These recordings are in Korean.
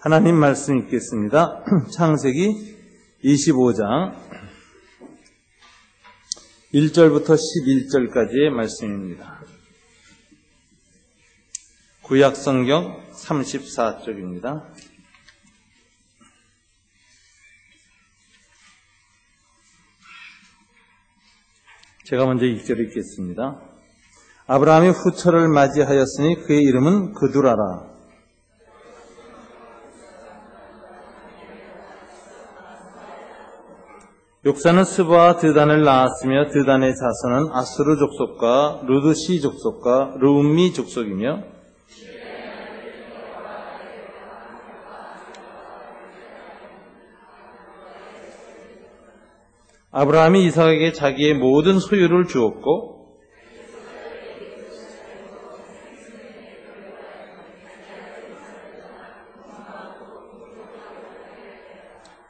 하나님 말씀 읽겠습니다. 창세기 25장 1절부터 11절까지의 말씀입니다. 구약성경 34쪽입니다. 제가 먼저 1절 읽겠습니다. 아브라함이 후처를 맞이하였으니 그의 이름은 그두라라. 욕사는 스바와 드단을 낳았으며 드단의 자손은 아수르 족속과 루드시 족속과 르움미 족속이며 아브라함이 이삭에게 자기의 모든 소유를 주었고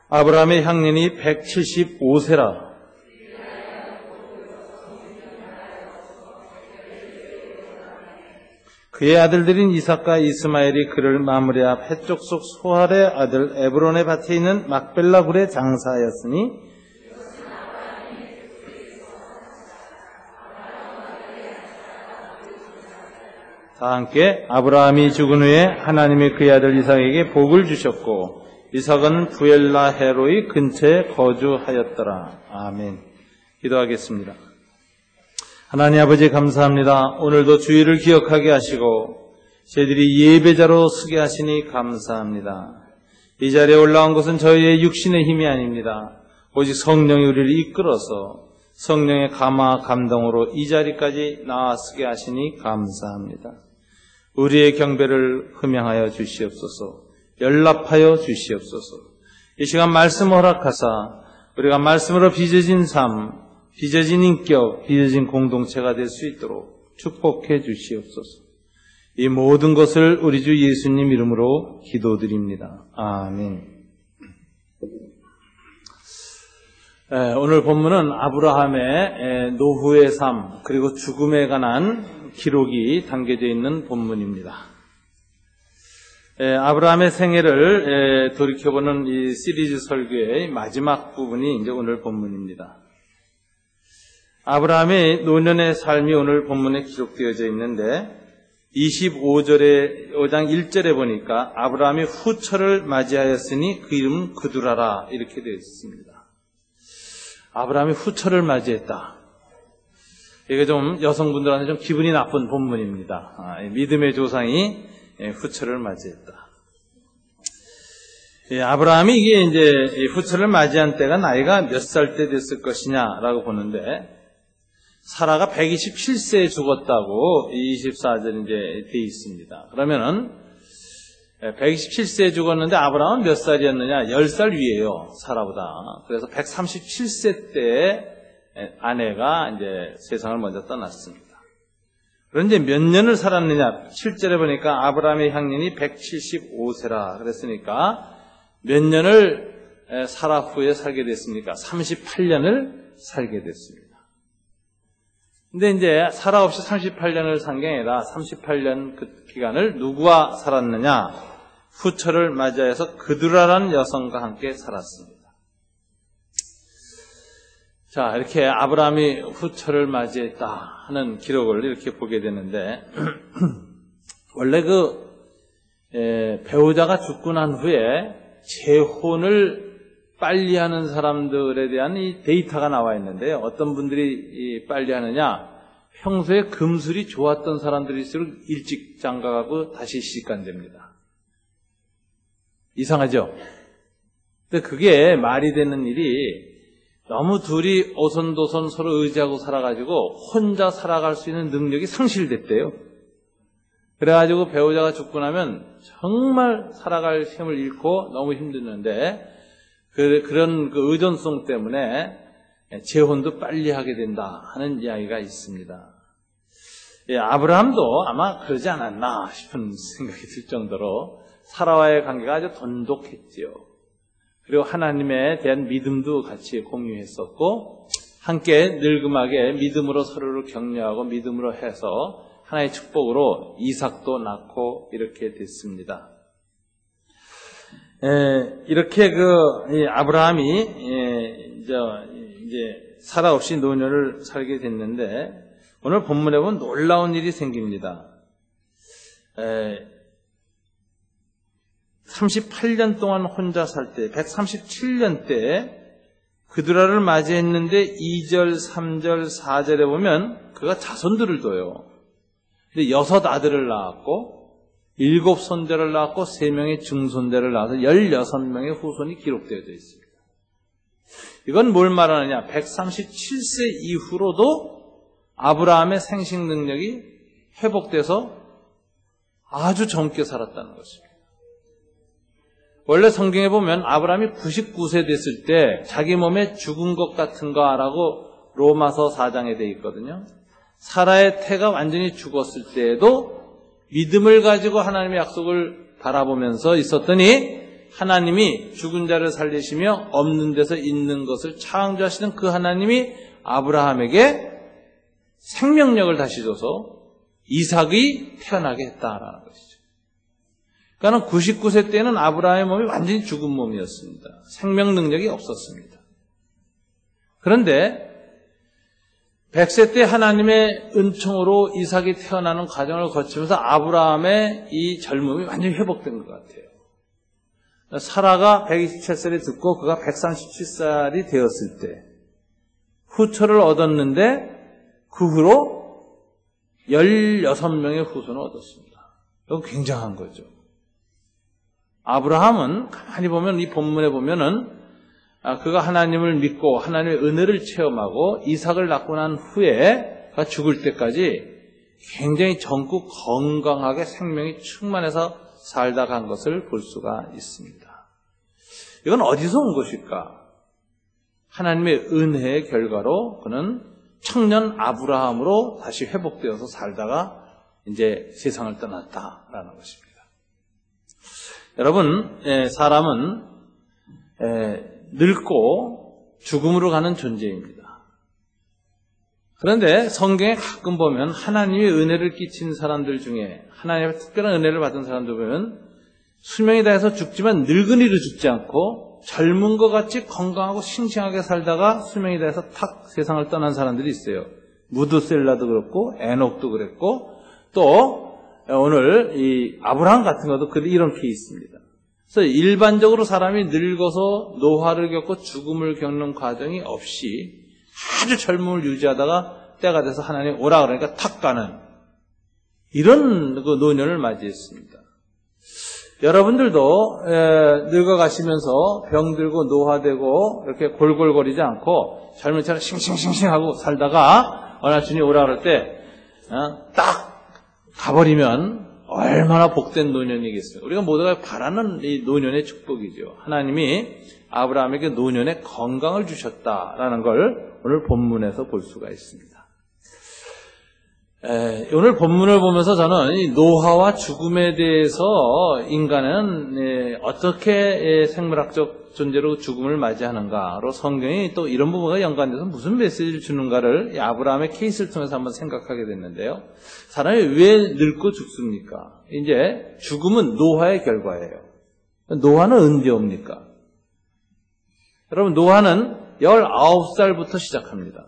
아브라함의 향년이 175세라. 그의 아들들인 이삭과 이스마엘이 그를 마므레 앞 해쪽 속 소할의 아들 에브론의 밭에 있는 막벨라 굴에 장사하였으니 다 함께 아브라함이 죽은 후에 하나님이 그의 아들 이삭에게 복을 주셨고 이삭은 부엘라 헤로이 근처에 거주하였더라. 아멘. 기도하겠습니다. 하나님 아버지 감사합니다. 오늘도 주의를 기억하게 하시고 저희들이 예배자로 서게 하시니 감사합니다. 이 자리에 올라온 것은 저희의 육신의 힘이 아닙니다. 오직 성령이 우리를 이끌어서 성령의 감화 감동으로 이 자리까지 나아서게 하시니 감사합니다. 우리의 경배를 흠양하여 주시옵소서. 연락하여 주시옵소서. 이 시간 말씀 허락하사 우리가 말씀으로 빚어진 삶, 빚어진 인격, 빚어진 공동체가 될 수 있도록 축복해 주시옵소서. 이 모든 것을 우리 주 예수님 이름으로 기도드립니다. 아멘. 오늘 본문은 아브라함의 노후의 삶 그리고 죽음에 관한 기록이 담겨져 있는 본문입니다. 아브라함의 생애를 돌이켜보는 이 시리즈 설교의 마지막 부분이 이제 오늘 본문입니다. 아브라함의 노년의 삶이 오늘 본문에 기록되어져 있는데 5장 1절에 보니까 아브라함이 후처를 맞이하였으니 그 이름은 그두라라 이렇게 되어 있습니다. 아브라함이 후처를 맞이했다. 이게 좀 여성분들한테 좀 기분이 나쁜 본문입니다. 믿음의 조상이 후처를 맞이했다. 아브라함이 이게 이제 후처를 맞이한 때가 나이가 몇 살 때 됐을 것이냐라고 보는데 사라가 127세에 죽었다고 24절 이제 돼 있습니다. 그러면은 127세에 죽었는데 아브라함은 몇 살이었느냐? 10살 위에요. 사라보다. 그래서 137세 때 아내가 이제 세상을 먼저 떠났습니다. 그런데 몇 년을 살았느냐? 7절에 보니까 아브라함의 향년이 175세라 그랬으니까 몇 년을 사라 후에 살게 됐습니까? 38년을 살게 됐습니다. 근데 이제 사라 없이 38년을 산 게 아니라 38년 그 기간을 누구와 살았느냐? 후처를 맞이해서 그두라라는 여성과 함께 살았습니다. 자, 이렇게 아브라함이 후처를 맞이했다 하는 기록을 이렇게 보게 되는데, 원래 배우자가 죽고 난 후에 재혼을 빨리 하는 사람들에 대한 이 데이터가 나와 있는데요. 어떤 분들이 빨리 하느냐, 평소에 금술이 좋았던 사람들일수록 일찍 장가가고 다시 시집간답니다. 이상하죠? 근데 그게 말이 되는 일이 너무 둘이 오손도손 서로 의지하고 살아가지고 혼자 살아갈 수 있는 능력이 상실됐대요. 그래가지고 배우자가 죽고 나면 정말 살아갈 힘을 잃고 너무 힘드는데 그런 의존성 때문에 재혼도 빨리 하게 된다 하는 이야기가 있습니다. 아브라함도 아마 그러지 않았나 싶은 생각이 들 정도로 사라와의 관계가 아주 돈독했지요. 그리고 하나님에 대한 믿음도 같이 공유했었고 함께 늙음하게 믿음으로 서로를 격려하고 믿음으로 해서 하나의 축복으로 이삭도 낳고 이렇게 됐습니다. 이렇게 아브라함이 이제 사라 없이 노년을 살게 됐는데 오늘 본문에 보면 놀라운 일이 생깁니다. 38년 동안 혼자 살 때, 137년 때 그드라를 맞이했는데 2절, 3절, 4절에 보면 그가 자손들을 둬요. 근데 6 아들을 낳았고 7 손자를 낳았고 3명의 증손자를 낳아서 16명의 후손이 기록되어 있습니다. 이건 뭘 말하느냐? 137세 이후로도 아브라함의 생식 능력이 회복돼서 아주 젊게 살았다는 것입니다. 원래 성경에 보면 아브라함이 99세 됐을 때 자기 몸에 죽은 것 같은가라고 로마서 4장에 되어 있거든요. 사라의 태가 완전히 죽었을 때에도 믿음을 가지고 하나님의 약속을 바라보면서 있었더니 하나님이 죽은 자를 살리시며 없는 데서 있는 것을 창조하시는 그 하나님이 아브라함에게 생명력을 다시 줘서 이삭이 태어나게 했다라는 것이죠. 그러니까 99세 때는 아브라함의 몸이 완전히 죽은 몸이었습니다. 생명 능력이 없었습니다. 그런데 100세 때 하나님의 은총으로 이삭이 태어나는 과정을 거치면서 아브라함의 이 젊음이 완전히 회복된 것 같아요. 사라가 127살이 듣고 그가 137살이 되었을 때 후처를 얻었는데 그 후로 16명의 후손을 얻었습니다. 이건 굉장한 거죠. 아브라함은 가만히 보면 이 본문에 보면은 그가 하나님을 믿고 하나님의 은혜를 체험하고 이삭을 낳고 난 후에 그가 죽을 때까지 굉장히 젊고 건강하게 생명이 충만해서 살다 간 것을 볼 수가 있습니다. 이건 어디서 온 것일까? 하나님의 은혜의 결과로 그는 청년 아브라함으로 다시 회복되어서 살다가 이제 세상을 떠났다라는 것입니다. 여러분, 사람은 늙고 죽음으로 가는 존재입니다. 그런데 성경에 가끔 보면 하나님의 은혜를 끼친 사람들 중에 하나님의 특별한 은혜를 받은 사람들 보면 수명이 다해서 죽지만 늙은이로 죽지 않고 젊은 것 같이 건강하고 싱싱하게 살다가 수명이 다해서 탁 세상을 떠난 사람들이 있어요. 무드셀라도 그렇고 에녹도 그랬고 또 오늘 이 아브라함 같은 것도 이런 케이스입니다. 그래서 일반적으로 사람이 늙어서 노화를 겪고 죽음을 겪는 과정이 없이 아주 젊음을 유지하다가 때가 돼서 하나님 오라 그러니까 탁 가는 이런 노년을 맞이했습니다. 여러분들도 늙어가시면서 병들고 노화되고 이렇게 골골거리지 않고 젊은 처럼 싱싱싱싱하고 살다가 어느 날 주님이 오라 그럴 때 딱 가버리면 얼마나 복된 노년이겠어요. 우리가 모두가 바라는 이 노년의 축복이죠. 하나님이 아브라함에게 노년의 건강을 주셨다라는 걸 오늘 본문에서 볼 수가 있습니다. 오늘 본문을 보면서 저는 이 노화와 죽음에 대해서 인간은 어떻게 생물학적 존재로 죽음을 맞이하는가로 성경이 또 이런 부분과 연관돼서 무슨 메시지를 주는가를 이 아브라함의 케이스를 통해서 한번 생각하게 됐는데요. 사람이 왜 늙고 죽습니까? 이제 죽음은 노화의 결과예요. 노화는 언제 옵니까? 여러분, 노화는 19살부터 시작합니다.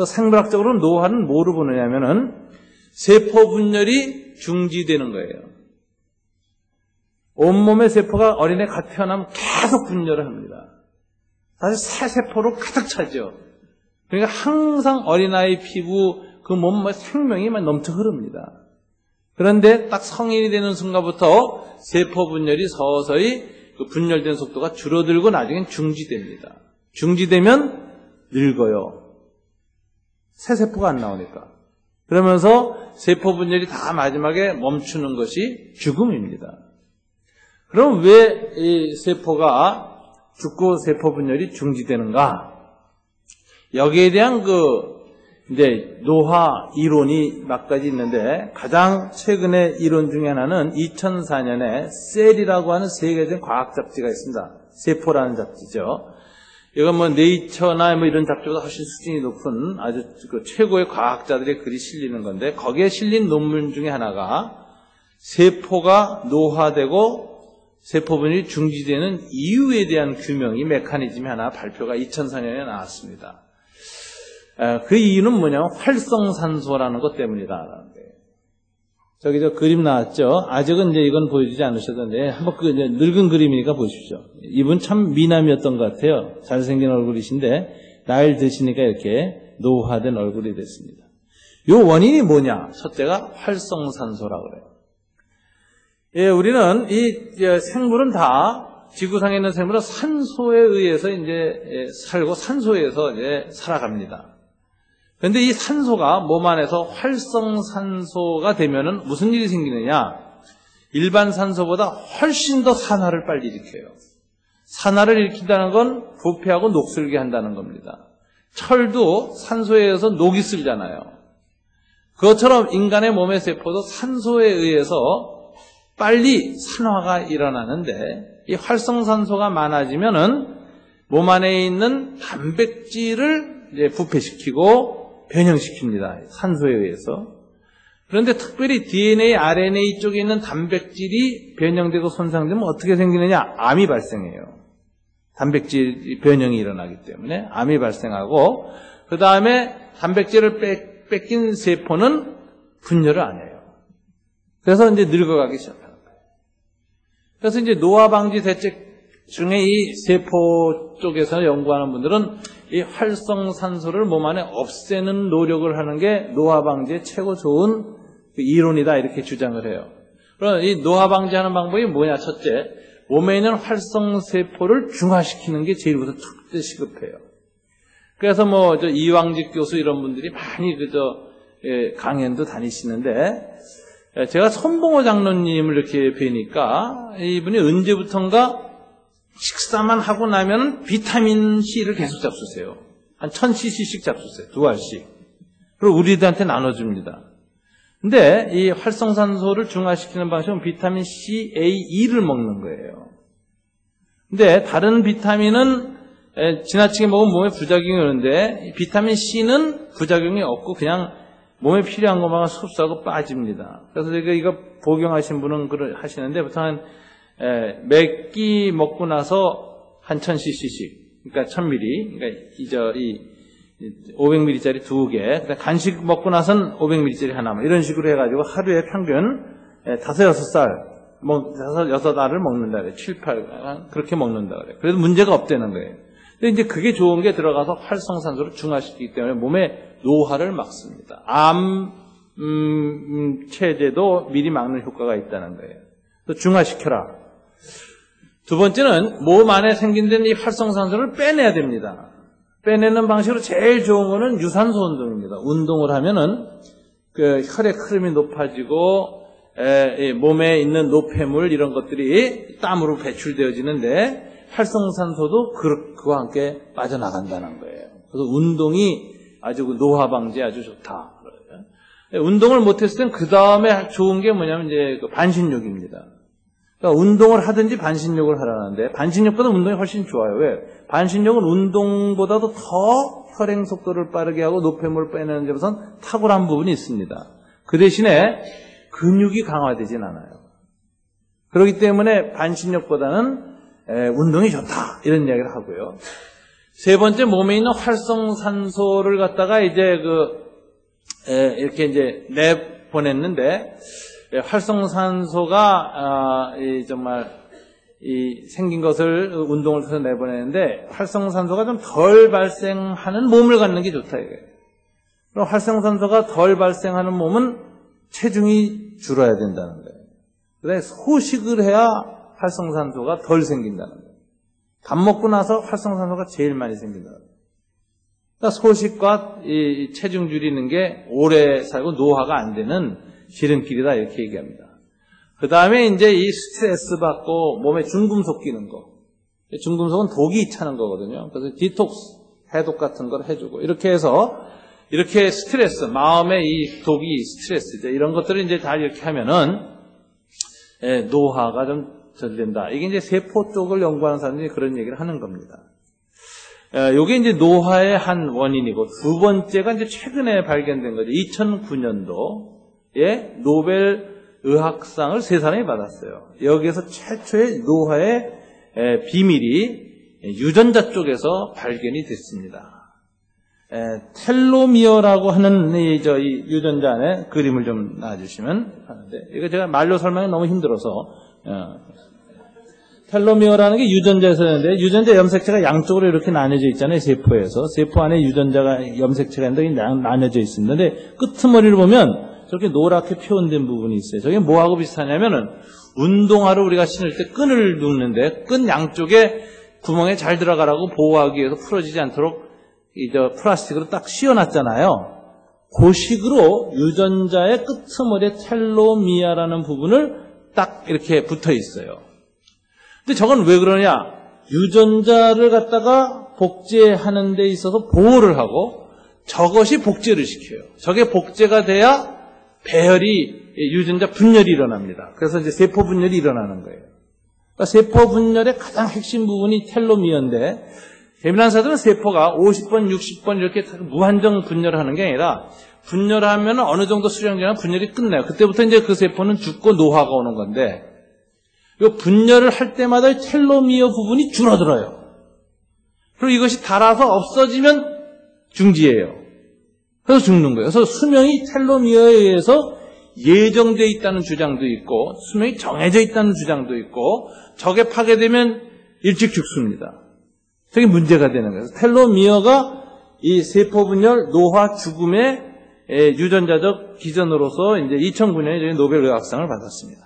생물학적으로 노화는 뭐로 보느냐면은 세포 분열이 중지되는 거예요. 온몸의 세포가 어린애 갓 태어나면 계속 분열을 합니다. 다시 새 세포로 가득 차죠. 그러니까 항상 어린아이 피부 그 몸에 생명이 막 넘쳐 흐릅니다. 그런데 딱 성인이 되는 순간부터 세포 분열이 서서히 그 분열된 속도가 줄어들고 나중엔 중지됩니다. 중지되면 늙어요. 새 세포가 안 나오니까. 그러면서 세포 분열이 다 마지막에 멈추는 것이 죽음입니다. 그럼 왜 이 세포가 죽고 세포 분열이 중지되는가? 여기에 대한 이제 노화 이론이 몇 가지 있는데 가장 최근의 이론 중에 하나는 2004년에 셀이라고 하는 세계적인 과학 잡지가 있습니다. 세포라는 잡지죠. 이건 네이처나 이런 잡지보다 훨씬 수준이 높은 아주 최고의 과학자들의 글이 실리는 건데 거기에 실린 논문 중에 하나가 세포가 노화되고 세포분열이 중지되는 이유에 대한 규명이 메커니즘이 하나 발표가 2004년에 나왔습니다. 그 이유는 뭐냐면 활성산소라는 것 때문이다. 저기 저 그림 나왔죠? 아직은 이제 이건 보여주지 않으셨던데 한번 그 이제 늙은 그림이니까 보십시오. 이분 참 미남이었던 것 같아요. 잘생긴 얼굴이신데 나이를 드시니까 이렇게 노화된 얼굴이 됐습니다. 요 원인이 뭐냐? 첫째가 활성산소라고 그래요. 예, 우리는 이 생물은 다 지구상에 있는 생물은 산소에 의해서 이제 살고 산소에서 이제 살아갑니다. 그런데 이 산소가 몸 안에서 활성산소가 되면은 무슨 일이 생기느냐? 일반 산소보다 훨씬 더 산화를 빨리 일으켜요. 산화를 일으킨다는 건 부패하고 녹슬게 한다는 겁니다. 철도 산소에 의해서 녹이 슬잖아요. 그것처럼 인간의 몸의 세포도 산소에 의해서 빨리 산화가 일어나는데 이 활성산소가 많아지면은 몸 안에 있는 단백질을 이제 부패시키고 변형시킵니다. 산소에 의해서. 그런데 특별히 DNA, RNA 쪽에 있는 단백질이 변형되고 손상되면 어떻게 생기느냐? 암이 발생해요. 단백질 변형이 일어나기 때문에 암이 발생하고 그 다음에 단백질을 뺏긴 세포는 분열을 안 해요. 그래서 이제 늙어가기 시작하는 거예요. 그래서 이제 노화 방지 대책 중에 이 세포 쪽에서 연구하는 분들은 이 활성산소를 몸 안에 없애는 노력을 하는 게 노화 방지에 최고 좋은 이론이다 이렇게 주장을 해요. 그럼 이 노화 방지하는 방법이 뭐냐? 첫째, 몸에 있는 활성세포를 중화시키는 게 제일부터 첫째 시급해요. 그래서 뭐 저 이왕직 교수 이런 분들이 많이 강연도 다니시는데 제가 손봉호 장로님을 이렇게 뵈니까 이분이 언제부턴가 식사만 하고 나면 비타민 C를 계속 잡수세요. 한 1000cc씩 잡수세요. 2알씩. 그리고 우리들한테 나눠줍니다. 근데 이 활성산소를 중화시키는 방식은 비타민 C, A, E를 먹는 거예요. 근데 다른 비타민은 지나치게 먹으면 몸에 부작용이 오는데 비타민 C는 부작용이 없고 그냥 몸에 필요한 것만 흡수하고 빠집니다. 그래서 제가 이거 복용하신 분은 하시는데 보통 한 몇 끼 먹고 나서 한 1000cc씩, 그러니까 1000ml, 그러니까 이 500ml짜리 2개, 간식 먹고 나선 500ml짜리 하나, 이런 식으로 해가지고 하루에 평균 5-6살, 6알을 먹는다 그래요. 7, 8, 그렇게 먹는다 그래요. 그래도 문제가 없다는 거예요. 근데 이제 그게 좋은 게 들어가서 활성산소를 중화시키기 때문에 몸에 노화를 막습니다. 암, 체제도 미리 막는 효과가 있다는 거예요. 또 중화시켜라. 두 번째는 몸 안에 생긴된 이 활성산소를 빼내야 됩니다. 빼내는 방식으로 제일 좋은 거는 유산소 운동입니다. 운동을 하면은 그 혈액 흐름이 높아지고 몸에 있는 노폐물 이런 것들이 땀으로 배출되어지는데 활성산소도 그와 함께 빠져나간다는 거예요. 그래서 운동이 아주 노화 방지에 아주 좋다. 운동을 못했을 땐 그 다음에 좋은 게 뭐냐면 이제 반신욕입니다. 그러니까 운동을 하든지 반신욕을 하라는데 반신욕보다 운동이 훨씬 좋아요. 왜? 반신욕은 운동보다도 더 혈행 속도를 빠르게 하고 노폐물을 빼내는 데서는 탁월한 부분이 있습니다. 그 대신에 근육이 강화되진 않아요. 그렇기 때문에 반신욕보다는 운동이 좋다 이런 이야기를 하고요. 세 번째, 몸에 있는 활성산소를 갖다가 이제 이렇게 이제 내보냈는데 활성산소가 정말 생긴 것을 운동을 해서 내보내는데 활성산소가 좀 덜 발생하는 몸을 갖는 게 좋다 이거예요. 그럼 활성산소가 덜 발생하는 몸은 체중이 줄어야 된다는 거예요. 그다음에 소식을 해야 활성산소가 덜 생긴다는 거예요. 밥 먹고 나서 활성산소가 제일 많이 생긴다는 거예요. 그러니까 소식과 이 체중 줄이는 게 오래 살고 노화가 안 되는 지름길이다 이렇게 얘기합니다. 그 다음에 이제 이 스트레스 받고 몸에 중금속 끼는 거. 중금속은 독이 차는 거거든요. 그래서 디톡스, 해독 같은 걸 해주고 이렇게 해서 이렇게 스트레스, 마음의 이 독이 스트레스죠. 이런 것들을 이제 다 이렇게 하면은 노화가 좀 덜 된다. 이게 이제 세포 쪽을 연구하는 사람들이 그런 얘기를 하는 겁니다. 요게 이제 노화의 한 원인이고 두 번째가 이제 최근에 발견된 거죠. 2009년도에 노벨 의학상을 3사람이 받았어요. 여기에서 최초의 노화의 비밀이 유전자 쪽에서 발견이 됐습니다. 텔로미어라고 하는 이 유전자 안에 그림을 좀 놔주시면 하는데, 이거 제가 말로 설명이 너무 힘들어서, 텔로미어라는 게 유전자에서 있는데, 유전자 염색체가 양쪽으로 이렇게 나뉘어져 있잖아요, 세포에서. 세포 안에 유전자가 염색체가 있는데 나뉘어져 있습니다. 근데 끄트머리를 보면 저렇게 노랗게 표현된 부분이 있어요. 저게 뭐하고 비슷하냐면은, 운동화를 우리가 신을 때 끈을 묶는데, 끈 양쪽에 구멍에 잘 들어가라고 보호하기 위해서 풀어지지 않도록 플라스틱으로 딱 씌워놨잖아요. 그 식으로 유전자의 끄트머리에 텔로미어라는 부분을 딱 이렇게 붙어 있어요. 근데 저건 왜 그러냐? 유전자를 갖다가 복제하는 데 있어서 보호를 하고 저것이 복제를 시켜요. 저게 복제가 돼야 배열이, 유전자 분열이 일어납니다. 그래서 이제 세포 분열이 일어나는 거예요. 그러니까 세포 분열의 가장 핵심 부분이 텔로미어인데, 재미난 사들은 세포가 50번, 60번 이렇게 무한정 분열하는 게 아니라, 분열하면 어느 정도 수량 지나면 분열이 끝나요. 그때부터 이제 그 세포는 죽고 노화가 오는 건데, 이 분열을 할 때마다 텔로미어 부분이 줄어들어요. 그리고 이것이 닳아서 없어지면 중지예요. 그래서 죽는 거예요. 그래서 수명이 텔로미어에 의해서 예정되어 있다는 주장도 있고, 수명이 정해져 있다는 주장도 있고, 저게 파괴되면 일찍 죽습니다. 저게 문제가 되는 거예요. 텔로미어가 이 세포 분열, 노화, 죽음의 유전자적 기전으로서 이제 2009년에 노벨 의학상을 받았습니다.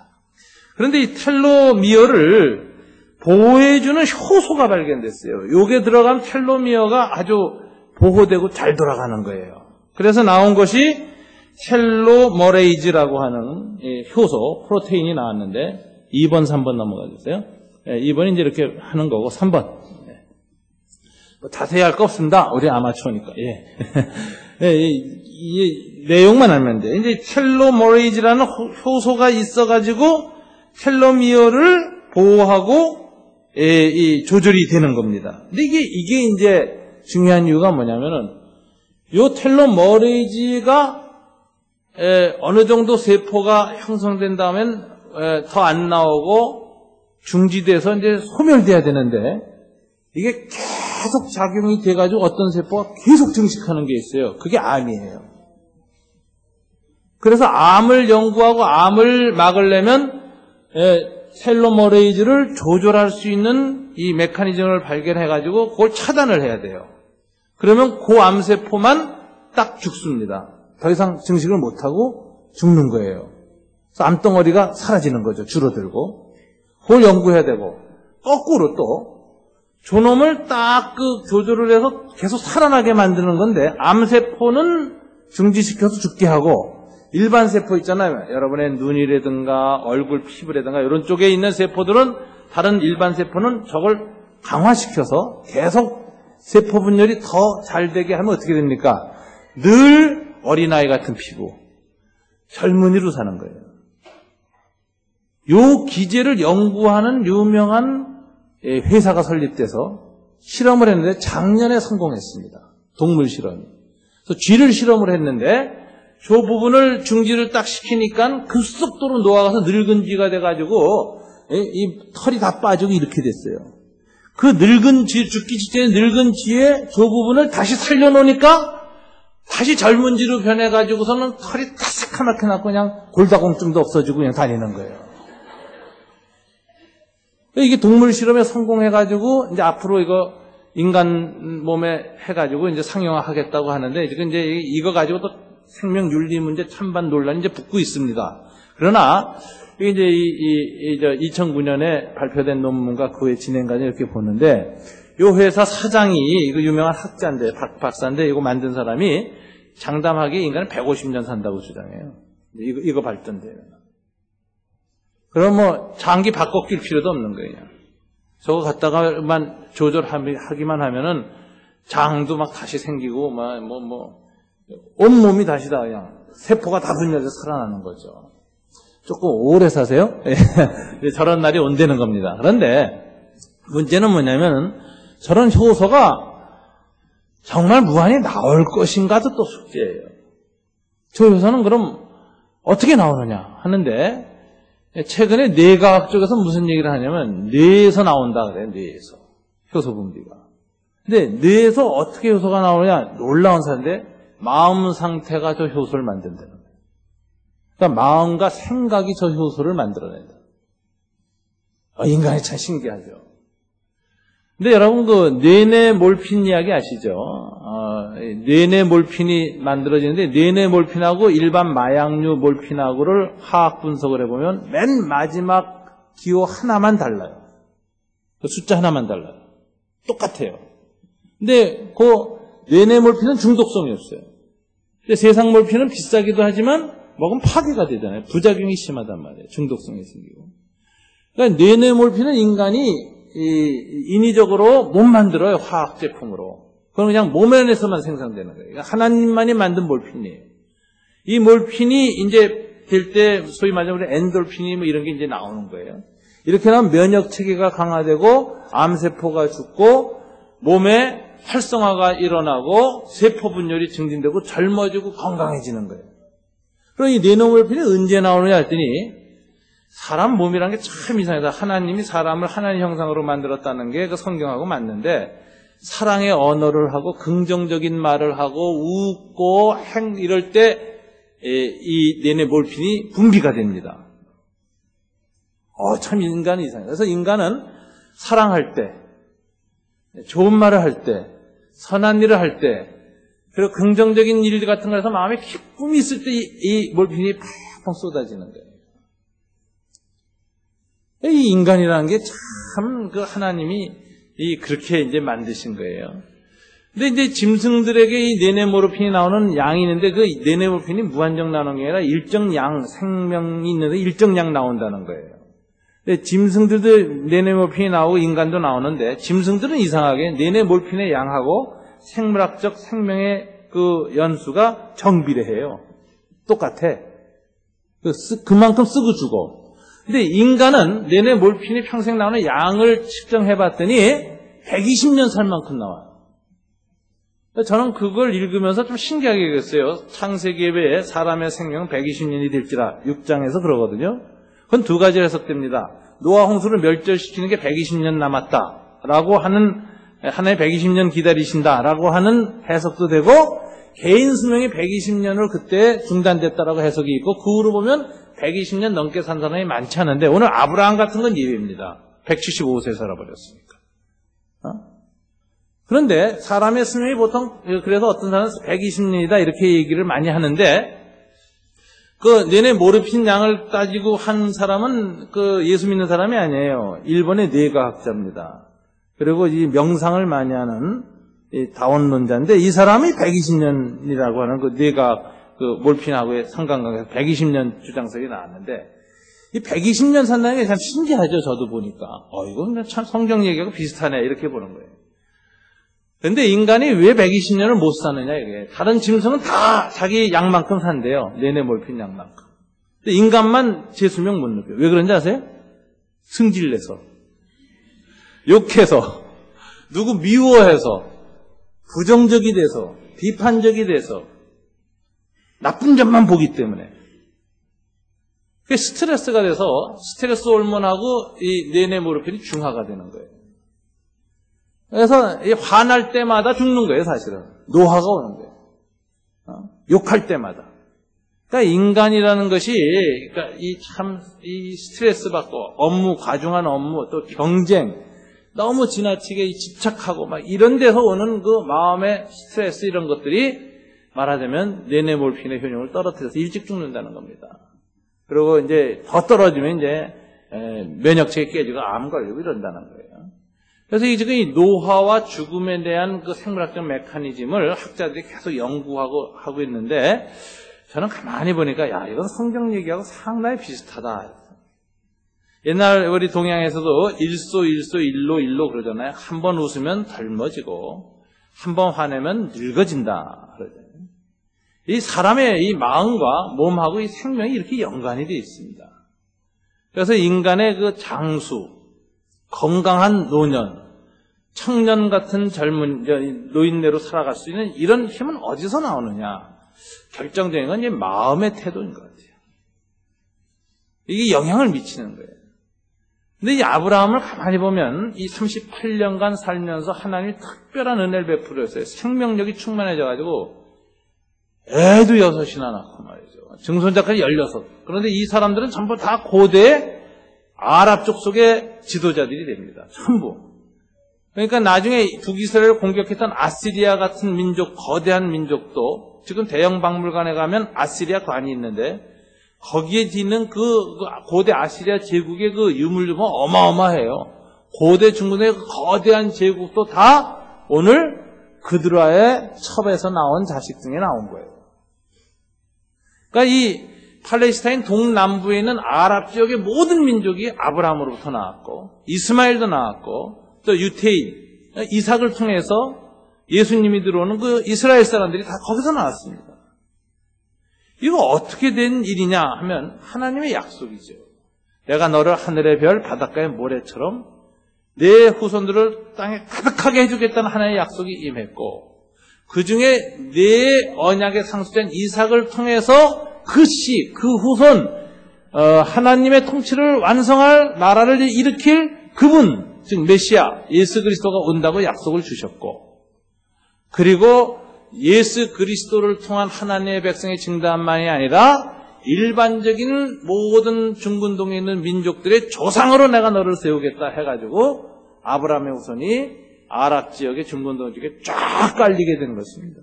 그런데 이 텔로미어를 보호해주는 효소가 발견됐어요. 요게 들어가면 텔로미어가 아주 보호되고 잘 돌아가는 거예요. 그래서 나온 것이 텔로머레이즈라고 하는 효소, 프로테인이 나왔는데, 2번, 3번 넘어가 주세요. 2번이 이제 이렇게 하는 거고, 3번. 자세히 할 거 없습니다. 우리 아마추어니까. 이 내용만 알면 돼. 이제 텔로머레이즈라는 효소가 있어가지고 텔로미어를 보호하고 조절이 되는 겁니다. 근데 이게 이제 중요한 이유가 뭐냐면은, 요 텔로머레이즈가 어느 정도 세포가 형성된 다음엔 더 안 나오고 중지돼서 이제 소멸돼야 되는데, 이게 계속 작용이 돼가지고 어떤 세포가 계속 증식하는 게 있어요. 그게 암이에요. 그래서 암을 연구하고 암을 막으려면 텔로머레이즈를 조절할 수 있는 이 메커니즘을 발견해가지고 그걸 차단을 해야 돼요. 그러면 그 암세포만 딱 죽습니다. 더 이상 증식을 못하고 죽는 거예요. 그래서 암덩어리가 사라지는 거죠. 줄어들고. 그걸 연구해야 되고, 거꾸로 또 저놈을 딱 조절을 해서 계속 살아나게 만드는 건데, 암세포는 중지시켜서 죽게 하고, 일반 세포 있잖아요. 여러분의 눈이라든가 얼굴 피부라든가 이런 쪽에 있는 세포들은, 다른 일반 세포는 저걸 강화시켜서 계속 세포 분열이 더 잘 되게 하면 어떻게 됩니까? 늘 어린아이 같은 피부, 젊은이로 사는 거예요. 요 기제를 연구하는 유명한 회사가 설립돼서 실험을 했는데 작년에 성공했습니다. 동물 실험이. 그래서 쥐를 실험을 했는데 저 부분을 중지를 딱 시키니까 급속도로 녹아가서 늙은 쥐가 돼가지고 이 털이 다 빠지고 이렇게 됐어요. 그 늙은 쥐, 죽기 직전에 늙은 쥐의 저 부분을 다시 살려놓으니까 다시 젊은 쥐로 변해가지고서는 털이 다 새카맣게 났고 그냥 골다공증도 없어지고 그냥 다니는 거예요. 이게 동물 실험에 성공해가지고 이제 앞으로 이거 인간 몸에 해가지고 이제 상용화하겠다고 하는데 지금 이제 이거 가지고 또 생명 윤리 문제 찬반 논란이 이제 붙고 있습니다. 그러나 이게 이제 2009년에 발표된 논문과 그 후에 진행 과정 이렇게 보는데, 요 회사 사장이 이거 유명한 학자인데 박사인데 이거 만든 사람이 장담하기에 인간은 150년 산다고 주장해요. 이거 발전돼요. 그럼 뭐 장기 바꿔 낄 필요도 없는 거예요. 저거 갖다가만 조절하기만 하면은 장도 막 다시 생기고 온몸이 다시 다 그냥 세포가 다 분열해서 살아나는 거죠. 조금 오래 사세요? 저런 날이 온다는 겁니다. 그런데 문제는 뭐냐면 저런 효소가 정말 무한히 나올 것인가도 또 숙제예요. 저 효소는 그럼 어떻게 나오느냐 하는데 최근에 뇌과학 쪽에서 무슨 얘기를 하냐면 뇌에서 나온다 그래요. 뇌에서. 효소 분비가. 근데 뇌에서 어떻게 효소가 나오느냐 놀라운 사인데 마음 상태가 저 효소를 만든다는 거예요. 그러니까 마음과 생각이 저 효소를 만들어낸다. 인간이 참 신기하죠. 근데 여러분 그 뇌내몰핀 이야기 아시죠? 뇌내몰핀이 만들어지는데 뇌내몰핀하고 일반 마약류 몰핀하고를 화학 분석을 해보면 맨 마지막 기호 하나만 달라요. 그 숫자 하나만 달라요. 똑같아요. 근데 그 뇌내몰핀은 중독성이 없어요. 근데 세상 몰핀은 비싸기도 하지만 먹으면 파괴가 되잖아요. 부작용이 심하단 말이에요. 중독성이 생기고. 그러니까 뇌내몰핀은 인간이 인위적으로 못 만들어요. 화학 제품으로. 그건 그냥 몸 안에서만 생산되는 거예요. 하나님만이 만든 몰핀이에요. 이 몰핀이 이제 될 때 소위 말하면 엔돌핀이 뭐 이런 게 이제 나오는 거예요. 이렇게 하면 면역 체계가 강화되고 암세포가 죽고 몸에 활성화가 일어나고 세포 분열이 증진되고 젊어지고 건강해지는 거예요. 그럼 이 뇌내몰핀이 언제 나오느냐 했더니 사람 몸이란 게 참 이상하다. 하나님이 사람을 하나님 형상으로 만들었다는 게 그 성경하고 맞는데 사랑의 언어를 하고 긍정적인 말을 하고 웃고 이럴 때 이 뇌내몰핀이 분비가 됩니다. 참 인간이 이상해요. 그래서 인간은 사랑할 때, 좋은 말을 할 때, 선한 일을 할 때, 그리고 긍정적인 일 같은 거에서 마음에 기쁨이 있을 때 이 몰핀이 팍팍 쏟아지는 거예요. 이 인간이라는 게 참 그 하나님이 그렇게 이제 만드신 거예요. 근데 이제 짐승들에게 이 뇌내몰핀이 나오는 양이 있는데 그 뇌내몰핀이 무한정 나오는 게 아니라 일정 양, 생명이 있는데 일정 양 나온다는 거예요. 근데 짐승들도 뇌내몰핀이 나오고 인간도 나오는데 짐승들은 이상하게 뇌내몰핀의 양하고 생물학적 생명의 그 연수가 정비례해요. 똑같아. 그만큼 쓰고 주고. 근데 인간은 뇌내몰핀이 평생 나오는 양을 측정해봤더니 120년 살 만큼 나와요. 저는 그걸 읽으면서 좀 신기하게 여겼어요. 창세기에 사람의 생명은 120년이 될지라 6장에서 그러거든요. 그건 두 가지로 해석됩니다. 노아 홍수를 멸절시키는 게 120년 남았다라고 하는, 하나의 120년 기다리신다라고 하는 해석도 되고 개인 수명이 120년으로 그때 중단됐다라고 해석이 있고 그 후로 보면 120년 넘게 산 사람이 많지 않은데 오늘 아브라함 같은 건 예외입니다. 175세 살아버렸으니까. 그런데 사람의 수명이 보통 그래서 어떤 사람은 120년이다 이렇게 얘기를 많이 하는데 그 뇌내몰핀 양을 따지고 한 사람은 그 예수 믿는 사람이 아니에요. 일본의 뇌과학자입니다. 그리고 이 명상을 많이 하는 이 다원론자인데 이 사람이 120년이라고 하는 그 뇌과학 그 몰핀하고의 상관관계에서 120년 주장석이 나왔는데 이 120년 산다는 게 참 신기하죠. 저도 보니까 이건 참 성경 얘기하고 비슷하네 이렇게 보는 거예요. 그런데 인간이 왜 120년을 못 사느냐 이게. 다른 짐승은 다 자기 양만큼 산대요. 뇌내몰핀 양만큼. 근데 인간만 제 수명 못 느껴요. 왜 그런지 아세요? 승질내서, 욕해서, 누구 미워해서, 부정적이 돼서, 비판적이 돼서, 나쁜 점만 보기 때문에. 그게 스트레스가 돼서 스트레스 호르몬하고 이 뇌내몰핀이 중화가 되는 거예요. 그래서 화날 때마다 죽는 거예요, 사실은. 노화가 오는 거예요. 욕할 때마다. 그러니까 인간이라는 것이, 그러니까 이 스트레스 받고 업무, 과중한 업무, 또 경쟁, 너무 지나치게 집착하고 막 이런 데서 오는 그 마음의 스트레스 이런 것들이 말하자면 뇌내몰핀의 효능을 떨어뜨려서 일찍 죽는다는 겁니다. 그리고 이제 더 떨어지면 이제 면역체계 깨지고 암 걸리고 이런다는 거예요. 그래서 지금 이 노화와 죽음에 대한 그 생물학적 메커니즘을 학자들이 계속 연구하고 있는데 저는 가만히 보니까 이건 성경 얘기하고 상당히 비슷하다. 옛날 우리 동양에서도 일로 그러잖아요. 한 번 웃으면 젊어지고 한 번 화내면 늙어진다 그러잖아요. 이 사람의 이 마음과 몸하고 이 생명이 이렇게 연관이 되어 있습니다. 그래서 인간의 그 장수, 건강한 노년, 청년 같은 젊은 노인네로 살아갈 수 있는 이런 힘은 어디서 나오느냐? 결정적인 건 이제 마음의 태도인 것 같아요. 이게 영향을 미치는 거예요. 근데 이 아브라함을 가만히 보면 이 38년간 살면서 하나님이 특별한 은혜를 베풀었어요. 생명력이 충만해져가지고 애도 6이나 낳고 말이죠. 증손자까지 16. 그런데 이 사람들은 전부 다 고대 아랍 족속의 지도자들이 됩니다. 전부. 그러니까 나중에 북이스라엘을 공격했던 아시리아 같은 민족, 거대한 민족도 지금 대형 박물관에 가면 아시리아 관이 있는데 거기에 있는 그 고대 아시리아 제국의 그 유물들은 어마어마해요. 고대 중국의 그 거대한 제국도 다 오늘 그드라의 첩에서 나온 자식 중에 나온 거예요. 그러니까 이 팔레스타인 동남부에 있는 아랍 지역의 모든 민족이 아브라함으로부터 나왔고 이스마엘도 나왔고 또 유태인, 이삭을 통해서 예수님이 들어오는 그 이스라엘 사람들이 다 거기서 나왔습니다. 이거 어떻게 된 일이냐 하면 하나님의 약속이죠. 내가 너를 하늘의 별, 바닷가의 모래처럼 내 후손들을 땅에 가득하게 해주겠다는 하나님의 약속이 임했고 그 중에 내 언약의 상수된 이삭을 통해서 그 후손 하나님의 통치를 완성할 나라를 일으킬 그분, 즉 메시아 예수 그리스도가 온다고 약속을 주셨고 그리고 예수 그리스도를 통한 하나님의 백성의 증단만이 아니라 일반적인 모든 중근동에 있는 민족들의 조상으로 내가 너를 세우겠다 해가지고 아브라함의 후손이 아랍 지역의 중근동 지역에 쫙 깔리게 된 것입니다.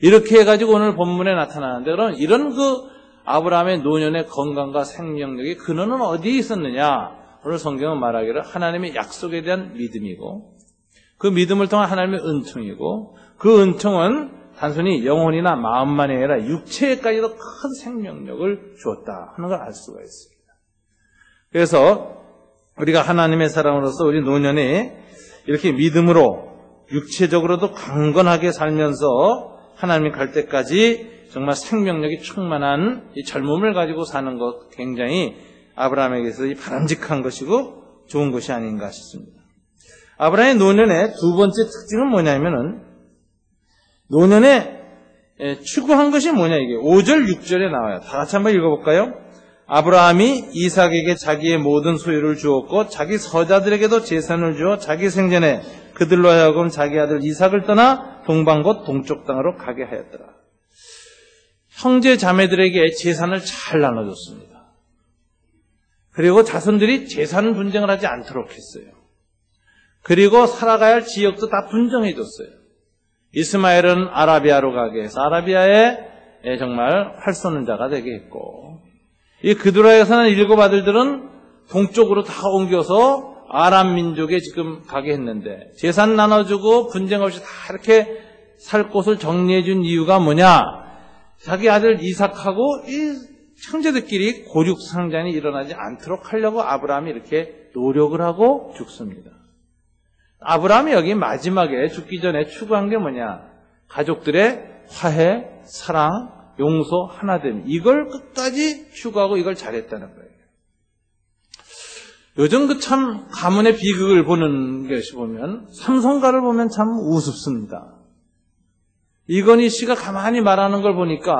이렇게 해가지고 오늘 본문에 나타나는데 그럼 이런 그 아브라함의 노년의 건강과 생명력의 근원은 어디에 있었느냐? 오늘 성경은 말하기를 하나님의 약속에 대한 믿음이고 그 믿음을 통한 하나님의 은총이고 그 은총은 단순히 영혼이나 마음만이 아니라 육체에까지도 큰 생명력을 주었다 하는 걸 알 수가 있습니다. 그래서 우리가 하나님의 사람으로서 우리 노년에 이렇게 믿음으로 육체적으로도 강건하게 살면서 하나님 갈 때까지 정말 생명력이 충만한 이 젊음을 가지고 사는 것 굉장히 아브라함에게서 바람직한 것이고 좋은 것이 아닌가 싶습니다. 아브라함의 노년의 두 번째 특징은 뭐냐면은 노년에 추구한 것이 뭐냐 이게 5절 6절에 나와요. 다 같이 한번 읽어볼까요? 아브라함이 이삭에게 자기의 모든 소유를 주었고 자기 서자들에게도 재산을 주어 자기 생전에 그들로 하여금 자기 아들 이삭을 떠나 동방곳 동쪽 땅으로 가게 하였더라. 형제 자매들에게 재산을 잘 나눠줬습니다. 그리고 자손들이 재산 분쟁을 하지 않도록 했어요. 그리고 살아가야 할 지역도 다 분정해줬어요. 이스마엘은 아라비아로 가게 해서 아라비아에 정말 활 쏘는 자가 되게 했고 이 그드라에 사는 7 아들들은 동쪽으로 다 옮겨서 아람 민족에 지금 가게 했는데 재산 나눠주고 분쟁 없이 다 이렇게 살 곳을 정리해준 이유가 뭐냐? 자기 아들 이삭하고 이 형제들끼리 고륙상잔이 일어나지 않도록 하려고 아브라함이 이렇게 노력을 하고 죽습니다. 아브라함이 여기 마지막에 죽기 전에 추구한 게 뭐냐? 가족들의 화해, 사랑, 용서, 하나됨. 이걸 끝까지 추구하고 이걸 잘했다는 거예요. 요즘 그 참 가문의 비극을 보는 것이 보면 삼성가를 보면 참 우습습니다. 이건희 씨가 가만히 말하는 걸 보니까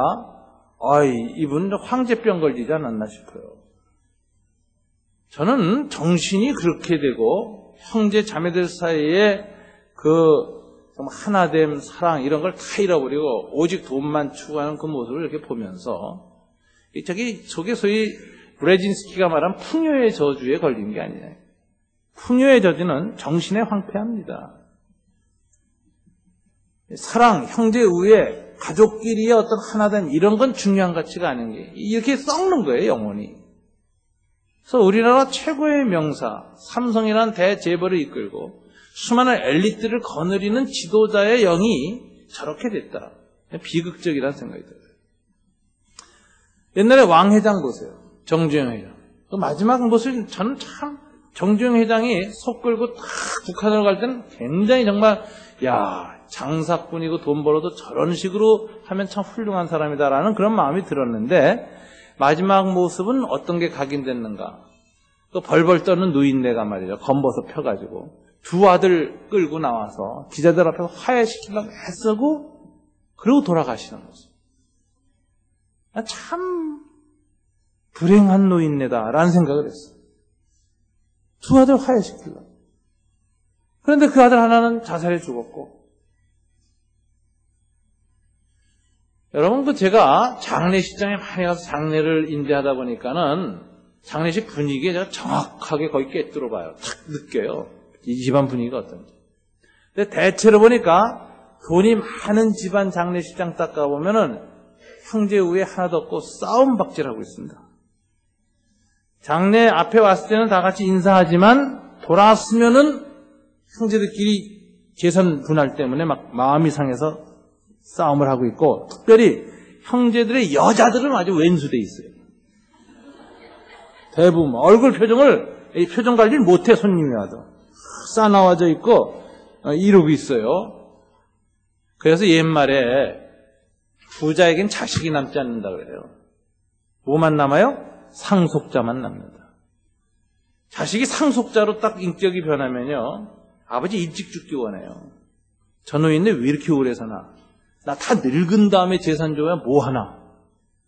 이분 황제병 걸리지 않았나 싶어요. 저는 정신이 그렇게 되고 형제 자매들 사이에 그 하나됨, 사랑 이런 걸 다 잃어버리고 오직 돈만 추구하는 그 모습을 이렇게 보면서 저게 소위 브레진스키가 말한 풍요의 저주에 걸린 게 아니에요. 풍요의 저주는 정신에 황폐합니다. 사랑, 형제 우애, 가족끼리의 어떤 하나됨 이런 건 중요한 가치가 아닌 게 이렇게 썩는 거예요, 영혼이. 그래서 우리나라 최고의 명사 삼성이라는 대재벌을 이끌고 수많은 엘리트를 거느리는 지도자의 영이 저렇게 됐다. 비극적이라는 생각이 들어요. 옛날에 왕 회장 보세요. 정주영 회장. 그 마지막 모습이 저는 참 정주영 회장이 속 끌고 딱 북한으로 갈 때는 굉장히 정말 장사꾼이고 돈 벌어도 저런 식으로 하면 참 훌륭한 사람이다라는 그런 마음이 들었는데 마지막 모습은 어떤 게 각인됐는가? 또 벌벌 떠는 누인네가 말이죠. 검버섯 펴가지고 2 아들 끌고 나와서 기자들 앞에서 화해시키려고 애쓰고 그러고 돌아가시는 모습. 참 불행한 노인네다라는 생각을 했어요. 두 아들 화해시키려고. 그런데 그 아들 하나는 자살해 죽었고. 여러분, 제가 장례식장에 많이 가서 장례를 인대하다 보니까는 장례식 분위기에 제가 정확하게 거의 꿰뚫어 봐요. 탁 느껴요. 이 집안 분위기가 어떤지. 근데 대체로 보니까 돈이 많은 집안 장례식장 딱 가보면은 형제 우애 하나도 없고 싸움 박질하고 있습니다. 장례 앞에 왔을 때는 다 같이 인사하지만 돌아왔으면은 형제들끼리 재산 분할 때문에 막 마음이 상해서 싸움을 하고 있고, 특별히 형제들의 여자들은 아주 왼수돼 있어요. 대부분 얼굴 표정 관리를 못해. 손님이 와도 싸나워져 있고 이러고 있어요. 그래서 옛말에 부자에겐 자식이 남지 않는다 그래요. 뭐만 남아요? 상속자만 남는다. 자식이 상속자로 딱 인격이 변하면요, 아버지 일찍 죽기 원해요. 저 노인네 왜 이렇게 오래 사나? 나 다 늙은 다음에 재산 줘야 뭐 하나?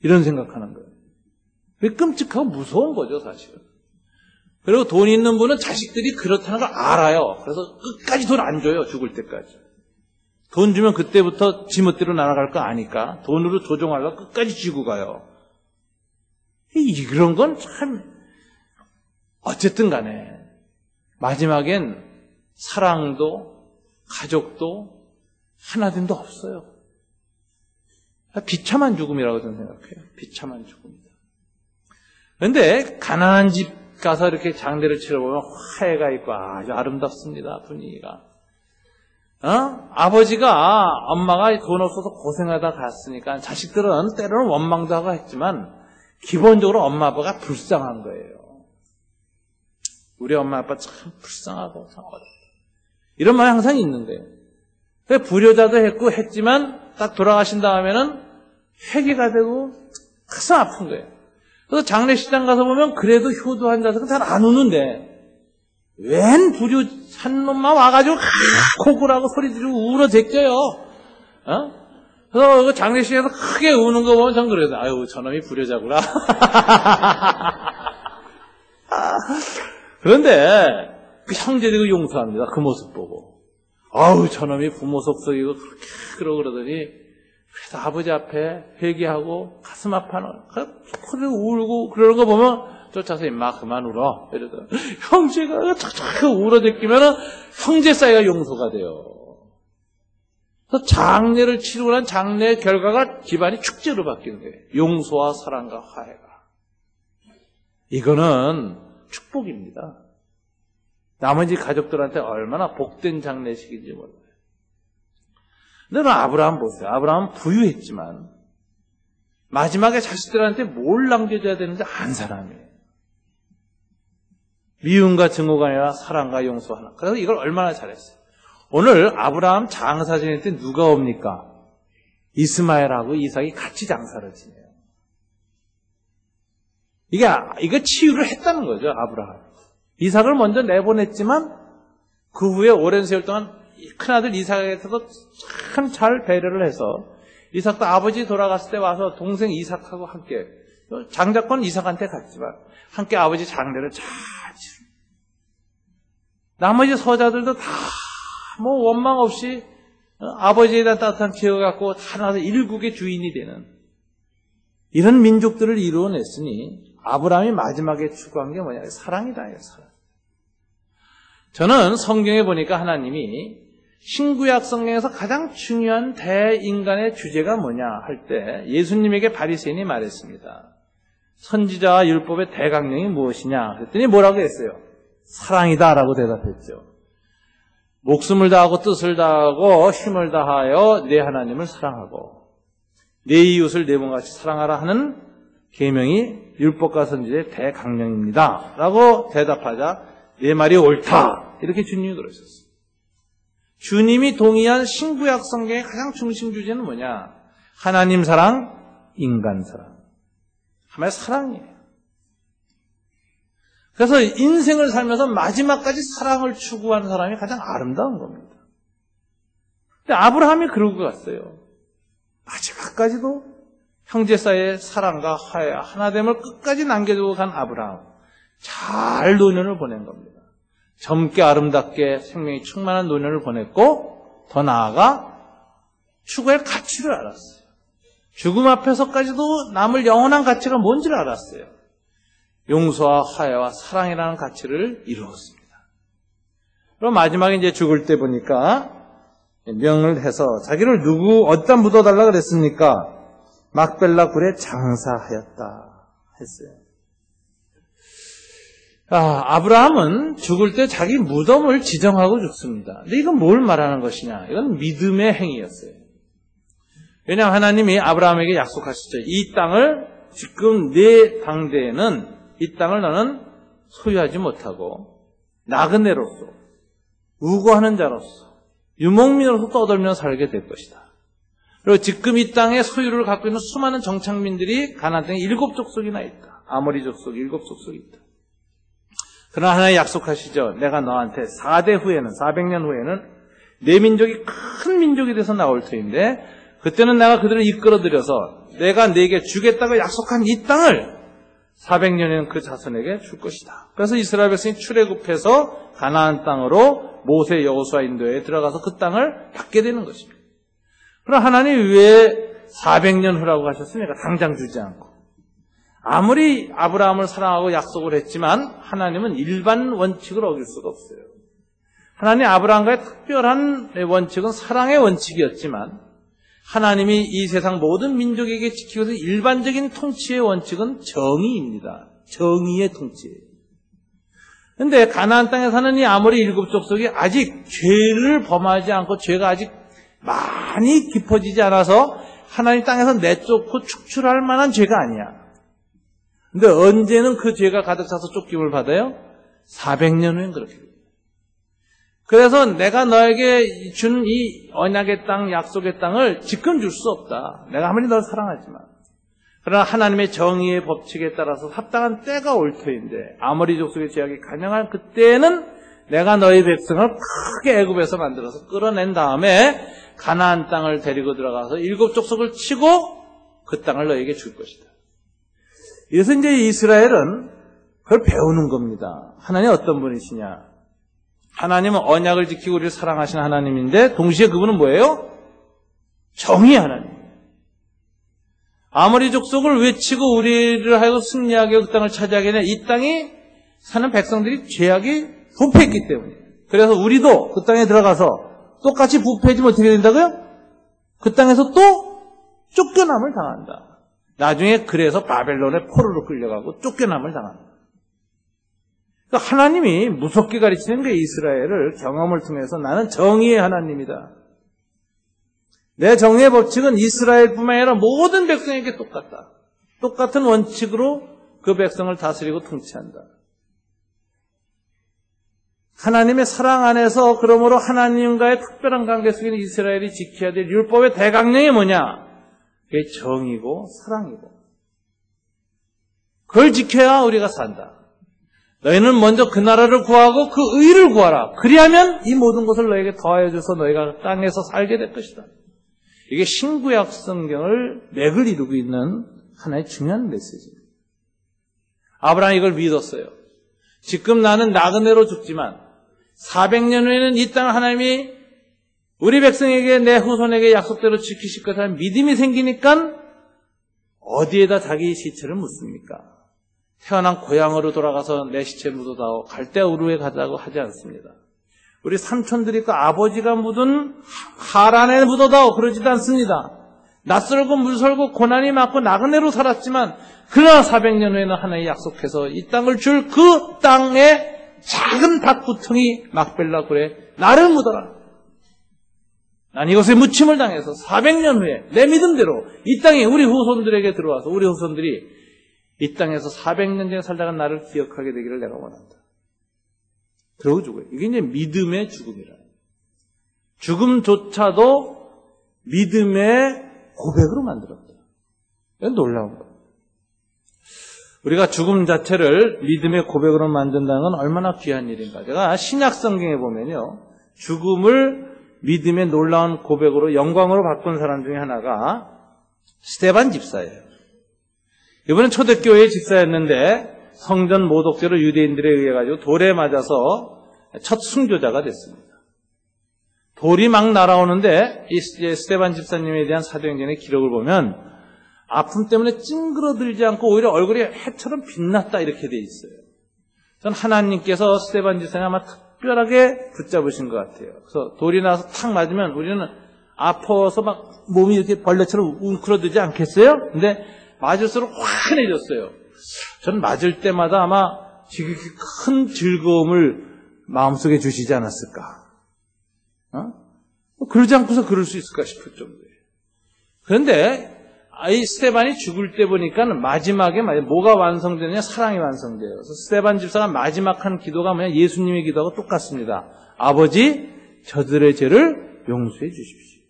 이런 생각하는 거예요. 그게 끔찍하고 무서운 거죠, 사실은. 그리고 돈 있는 분은 자식들이 그렇다는 걸 알아요. 그래서 끝까지 돈 안 줘요, 죽을 때까지. 돈 주면 그때부터 지멋대로 날아갈 거 아니까 돈으로 조종하려고 끝까지 쥐고 가요. 그런 건 참, 어쨌든 간에 마지막엔 사랑도 가족도 하나됨도 없어요. 비참한 죽음이라고 저는 생각해요. 비참한 죽음이다. 그런데 가난한 집 가서 이렇게 장례를 치러보면 화해가 있고 아주 아름답습니다. 분위기가. 아버지가 엄마가 돈 없어서 고생하다 갔으니까 자식들은 때로는 원망도 하고 했지만 기본적으로 엄마 아빠가 불쌍한 거예요. 우리 엄마 아빠 참 불쌍하고 참 어렵다. 이런 말이 항상 있는 거예요. 불효자도 했지만 딱 돌아가신 다음에는 회개가 되고 가슴 아픈 거예요. 그래서 장례식장 가서 보면 그래도 효도한 자석은 잘 안 우는데 웬 불효한 놈만 와가지고 코골하고 소리 지르고 울어 제껴요. 그래서 그 장례식에서 크게 우는 거 보면 전 그래요. 아유, 저놈이 불효자구나. 그런데 그 형제들이 용서합니다. 그 모습 보고. 아우, 저놈이 부모 속썩이고 그렇게 그러더니 그래서 아버지 앞에 회개하고 가슴 아파하는 그래 울고 그러는 거 보면 쫓아서 임마 그만 울어 이러더라. 형제가 착착 울어제끼면 형제 사이가 용서가 돼요. 그래서 장례를 치르고 난 장례의 결과가 집안이 축제로 바뀌는 거예요. 용서와 사랑과 화해가. 이거는 축복입니다. 나머지 가족들한테 얼마나 복된 장례식인지 몰라요. 근데 아브라함 보세요. 아브라함은 부유했지만 마지막에 자식들한테 뭘 남겨줘야 되는지 안 사람이에요. 미움과 증오가 아니라 사랑과 용서하나. 그래서 이걸 얼마나 잘했어요. 오늘 아브라함 장사 지낼 때 누가 옵니까? 이스마엘하고 이삭이 같이 장사를 지내요. 이거 치유를 했다는 거죠, 아브라함. 이삭을 먼저 내보냈지만 그 후에 오랜 세월 동안 큰아들 이삭에게서도 참 잘 배려를 해서 이삭도 아버지 돌아갔을 때 와서 동생 이삭하고 함께, 장자권 이삭한테 갔지만 함께 아버지 장례를 잘 치르고 나머지 서자들도 다 뭐 원망 없이 아버지에 대한 따뜻한 기억을 갖고 다 나와서 일국의 주인이 되는 이런 민족들을 이루어냈으니 아브라함이 마지막에 추구한 게 뭐냐? 사랑이다. 사랑. 저는 성경에 보니까 하나님이 신구약 성경에서 가장 중요한 대인간의 주제가 뭐냐 할 때 예수님에게 바리새인이 말했습니다. 선지자와 율법의 대강령이 무엇이냐 그랬더니 뭐라고 했어요? 사랑이다 라고 대답했죠. 목숨을 다하고 뜻을 다하고 힘을 다하여 내 하나님을 사랑하고 내 이웃을 내 몸같이 사랑하라 하는 계명이 율법과 선지자의 대강령입니다 라고 대답하자 내 말이 옳다 이렇게 주님이 그러셨어요. 주님이 동의한 신구약 성경의 가장 중심 주제는 뭐냐? 하나님 사랑, 인간 사랑. 하나의 사랑이에요. 그래서 인생을 살면서 마지막까지 사랑을 추구하는 사람이 가장 아름다운 겁니다. 근데 아브라함이 그러고 갔어요. 마지막까지도 형제 사이의 사랑과 화해, 하나됨을 끝까지 남겨두고 간 아브라함. 잘 노년을 보낸 겁니다. 젊게 아름답게 생명이 충만한 노년을 보냈고, 더 나아가 추구할 가치를 알았어요. 죽음 앞에서까지도 남을 영원한 가치가 뭔지를 알았어요. 용서와 화해와 사랑이라는 가치를 이루었습니다. 그럼 마지막에 이제 죽을 때 보니까 명을 해서 자기를 어디다 묻어달라 그랬습니까? 막벨라 굴에 장사하였다 했어요. 아브라함은 죽을 때 자기 무덤을 지정하고 죽습니다. 근데 이건 뭘 말하는 것이냐? 이건 믿음의 행위였어요. 왜냐하면 하나님이 아브라함에게 약속하셨죠. 이 땅을 지금 내 당대에는 이 땅을 너는 소유하지 못하고 나그네로서 우고하는 자로서 유목민으로서 떠돌며 살게 될 것이다. 그리고 지금 이 땅의 소유를 갖고 있는 수많은 정착민들이 가나안 땅에 7 족속이나 있다. 아모리 족속 7 족속이 있다. 그러나 하나님 약속하시죠. 내가 너한테 4대 후에는 400년 후에는 내 민족이 큰 민족이 돼서 나올 터인데 그때는 내가 그들을 이끌어들여서 내가 네게 주겠다고 약속한 이 땅을 400년에는 그 자손에게 줄 것이다. 그래서 이스라엘 백성이 출애굽해서 가나안 땅으로 모세 여호수아 인도에 들어가서 그 땅을 받게 되는 것입니다. 그럼 하나님이 왜 400년 후라고 하셨습니까? 당장 주지 않고. 아무리 아브라함을 사랑하고 약속을 했지만 하나님은 일반 원칙을 어길 수가 없어요. 하나님 아브라함과의 특별한 원칙은 사랑의 원칙이었지만 하나님이 이 세상 모든 민족에게 지키고 있는 일반적인 통치의 원칙은 정의입니다. 정의의 통치예요. 그런데 가나안 땅에 사는 이 아모리 7 족속이 아직 죄를 범하지 않고 죄가 아직 많이 깊어지지 않아서 하나님 땅에서 내쫓고 축출할 만한 죄가 아니야. 근데 언제는 그 죄가 가득 차서 쫓김을 받아요? 400년 후엔 그렇게 돼요. 그래서 내가 너에게 준 이 언약의 땅, 약속의 땅을 지금 줄 수 없다. 내가 아무리 너를 사랑하지만. 그러나 하나님의 정의의 법칙에 따라서 합당한 때가 올 터인데 아모리 족속의 죄악이 가능한 그때에는 내가 너희 백성을 크게 애굽에서 만들어서 끌어낸 다음에 가나안 땅을 데리고 들어가서 7 족속을 치고 그 땅을 너에게 줄 것이다. 그래서 이제 이스라엘은 그걸 배우는 겁니다. 하나님 어떤 분이시냐? 하나님은 언약을 지키고 우리를 사랑하시는 하나님인데 동시에 그분은 뭐예요? 정의의 하나님. 아모리 족속을 외치고 우리를 하여금 승리하게 그 땅을 차지하게 되는 이 땅이 사는 백성들이 죄악이 부패했기 때문에. 그래서 우리도 그 땅에 들어가서 똑같이 부패해지면 어떻게 된다고요? 그 땅에서 또 쫓겨남을 당한다. 나중에 그래서 바벨론의 포로로 끌려가고 쫓겨남을 당한다. 그러니까 하나님이 무섭게 가르치는 게 이스라엘을 경험을 통해서 나는 정의의 하나님이다. 내 정의의 법칙은 이스라엘뿐만 아니라 모든 백성에게 똑같다. 똑같은 원칙으로 그 백성을 다스리고 통치한다. 하나님의 사랑 안에서 그러므로 하나님과의 특별한 관계 속에 이스라엘이 지켜야 될 율법의 대강령이 뭐냐? 그게 정의고 사랑이고. 그걸 지켜야 우리가 산다. 너희는 먼저 그 나라를 구하고 그 의를 구하라. 그리하면 이 모든 것을 너에게 더하여 줘서 너희가 땅에서 살게 될 것이다. 이게 신구약 성경을 맥을 이루고 있는 하나의 중요한 메시지입니다. 아브라함이 이걸 믿었어요. 지금 나는 나그네로 죽지만 400년 후에는 이 땅을 하나님이 우리 백성에게 내 후손에게 약속대로 지키실 것이라는 믿음이 생기니까 어디에다 자기 시체를 묻습니까? 태어난 고향으로 돌아가서 내 시체 묻어다오 갈대아 우르에 가자고 하지 않습니다. 우리 삼촌들이 그 아버지가 묻은 하란에 묻어다오 그러지도 않습니다. 낯설고 물설고 고난이 많고 나그네로 살았지만 그러나 400년 후에는 하나님이 약속해서 이 땅을 줄 그 땅에 작은 닭구덩이 막벨라 굴에 나를 묻어라. 난 이것에 묻힘을 당해서 400년 후에 내 믿음대로 이 땅에 우리 후손들에게 들어와서 우리 후손들이 이 땅에서 400년 전에 살다가 나를 기억하게 되기를 내가 원한다. 그러고 죽어요. 이게 이제 믿음의 죽음이라. 죽음조차도 믿음의 고백으로 만들었다. 이건 놀라운 거예요. 우리가 죽음 자체를 믿음의 고백으로 만든다는 건 얼마나 귀한 일인가. 제가 신약 성경에 보면요. 죽음을 믿음의 놀라운 고백으로 영광으로 바꾼 사람 중에 하나가 스데반 집사예요. 이번엔 초대교회 집사였는데 성전 모독죄로 유대인들에 의해 가지고 돌에 맞아서 첫 순교자가 됐습니다. 돌이 막 날아오는데 이 스데반 집사님에 대한 사도행전의 기록을 보면 아픔 때문에 찡그러들지 않고 오히려 얼굴이 해처럼 빛났다 이렇게 돼 있어요. 전 하나님께서 스데반 집사님 아마 특별하게 붙잡으신 것 같아요. 그래서 돌이 나서 탁 맞으면 우리는 아파서 막 몸이 이렇게 벌레처럼 웅크러들지 않겠어요? 근데 맞을수록 환해졌어요. 전 맞을 때마다 아마 지극히 큰 즐거움을 마음속에 주시지 않았을까? 그러지 않고서 그럴 수 있을까 싶을 정도예요. 그런데 이 스데반이 죽을 때 보니까 마지막에 뭐가 완성되느냐? 사랑이 완성돼요. 그래서 스데반 집사가 마지막 한 기도가 뭐냐? 예수님의 기도하고 똑같습니다. 아버지, 저들의 죄를 용서해 주십시오.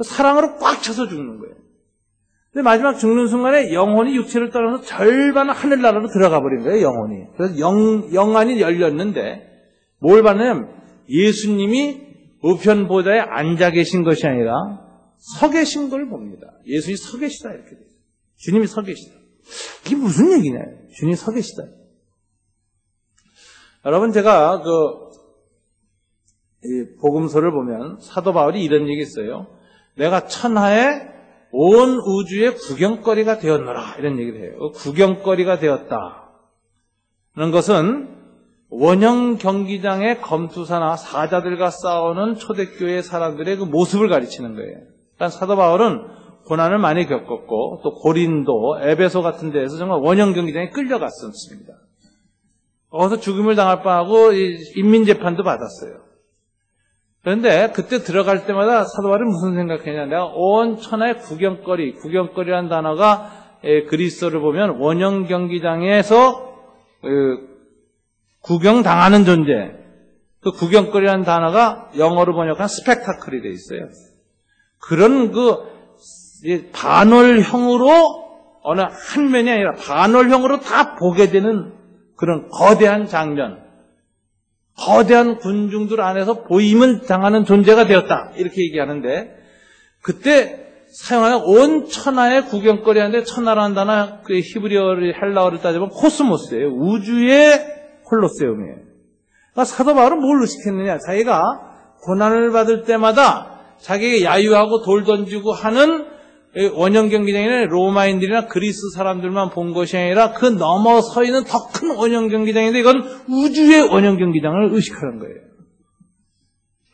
사랑으로 꽉 차서 죽는 거예요. 근데 마지막 죽는 순간에 영혼이 육체를 떠나서 절반은 하늘나라로 들어가 버린 거예요, 영혼이. 그래서 영안이 열렸는데 뭘 봤냐면 예수님이 우편 보좌에 앉아 계신 것이 아니라 서 계신 걸 봅니다. 예수님이 서 계시다 이렇게 돼요. 주님이 서 계시다. 이게 무슨 얘기냐? 주님이 서 계시다. 여러분 제가 이 복음서를 보면 사도 바울이 이런 얘기 있어요. 내가 천하에 온 우주의 구경거리가 되었노라 이런 얘기를 해요. 구경거리가 되었다. 그런 것은 원형 경기장의 검투사나 사자들과 싸우는 초대교회 사람들의 그 모습을 가리치는 거예요. 일단 사도 바울은 고난을 많이 겪었고 또 고린도, 에베소 같은 데에서 정말 원형 경기장에 끌려갔었습니다. 거기서 죽음을 당할 뻔하고 인민재판도 받았어요. 그런데 그때 들어갈 때마다 사도 바울은 무슨 생각했냐? 내가 온 천하의 구경거리라는 단어가 그리스어를 보면 원형 경기장에서 구경당하는 존재. 그 구경거리라는 단어가 영어로 번역한 스펙타클이 돼 있어요. 그런 반월형으로 어느 한 면이 아니라 반월형으로 다 보게 되는 그런 거대한 장면, 거대한 군중들 안에서 보임을 당하는 존재가 되었다 이렇게 얘기하는데 그때 사용하는 온 천하의 구경거리 하는데 천하라는 단어 그 히브리어를 헬라어를 따지면 코스모스예요. 우주의 콜로세움이에요. 그러니까 사도 바울은 뭘 의식했느냐? 자기가 고난을 받을 때마다 자기에게 야유하고 돌 던지고 하는 원형 경기장에는 로마인들이나 그리스 사람들만 본 것이 아니라 그 넘어서 있는 더 큰 원형 경기장인데 이건 우주의 원형 경기장을 의식하는 거예요.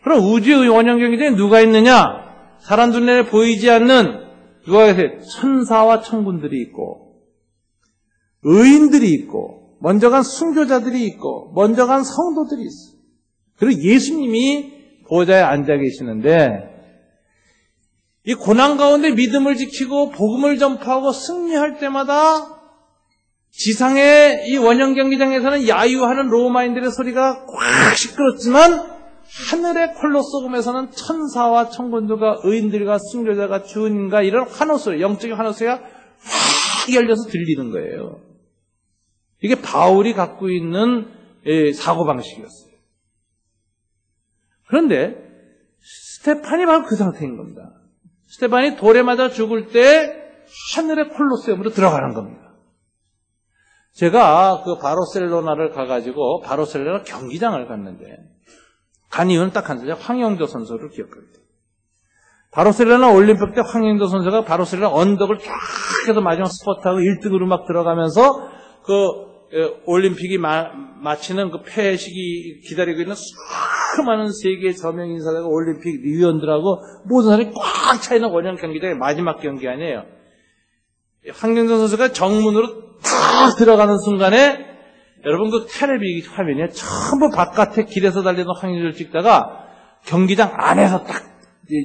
그럼 우주의 원형 경기장에 누가 있느냐? 사람들 눈에 보이지 않는 누가 계세요? 천사와 천군들이 있고 의인들이 있고 먼저 간 순교자들이 있고 먼저 간 성도들이 있어요. 그리고 예수님이 보좌에 앉아 계시는데 이 고난 가운데 믿음을 지키고 복음을 전파하고 승리할 때마다 지상의 이 원형 경기장에서는 야유하는 로마인들의 소리가 꽉 시끄럽지만 하늘의 콜로세움에서는 천사와 천군들과 의인들과 순교자가 주님과 이런 환호소리, 영적인 환호소리가 확 열려서 들리는 거예요. 이게 바울이 갖고 있는 사고방식이었어요. 그런데 스데반이 바로 그 상태인 겁니다. 스데반이 돌에 맞아 죽을 때 하늘의 콜로세움으로 들어가는 겁니다. 제가 그 바르셀로나를 가가지고 바르셀로나 경기장을 갔는데 간 이유는 딱 한 가지, 황영조 선수를 기억합니다. 바르셀로나 올림픽 때 황영조 선수가 바르셀로나 언덕을 쫙 해서 마지막 스포트하고 1등으로 막 들어가면서 올림픽이 마치는 그 폐식이 기다리고 있는 수많은 세계 저명 인사들과 올림픽 위원들하고 모든 사람이 꽉 차 있는 원형 경기장의 마지막 경기 아니에요. 황영조 선수가 정문으로 딱 들어가는 순간에 여러분 그 텔레비 화면에 전부 바깥에 길에서 달리는 황영조를 찍다가 경기장 안에서 딱